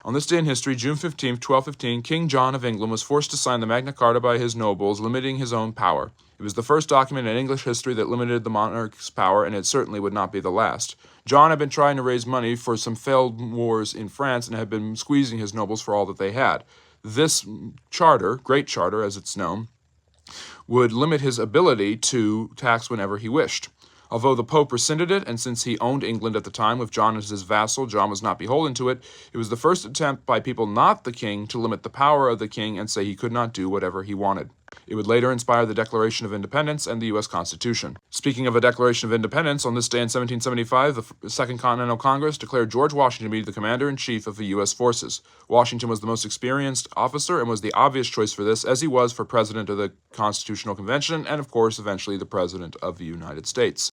On this day in history, June 15, 1215, King John of England was forced to sign the Magna Carta by his nobles, limiting his own power. It was the first document in English history that limited the monarch's power, and it certainly would not be the last. John had been trying to raise money for some failed wars in France and had been squeezing his nobles for all that they had. This charter, Great Charter as it's known, would limit his ability to tax whenever he wished. Although the Pope rescinded it, and since he owned England at the time, with John as his vassal, John was not beholden to it, it was the first attempt by people not the king to limit the power of the king and say he could not do whatever he wanted. It would later inspire the Declaration of Independence and the U.S. Constitution. Speaking of a Declaration of Independence, on this day in 1775, the Second Continental Congress declared George Washington to be the commander-in-chief of the U.S. forces. Washington was the most experienced officer and was the obvious choice for this, as he was for president of the Constitutional Convention and, of course, eventually the president of the United States.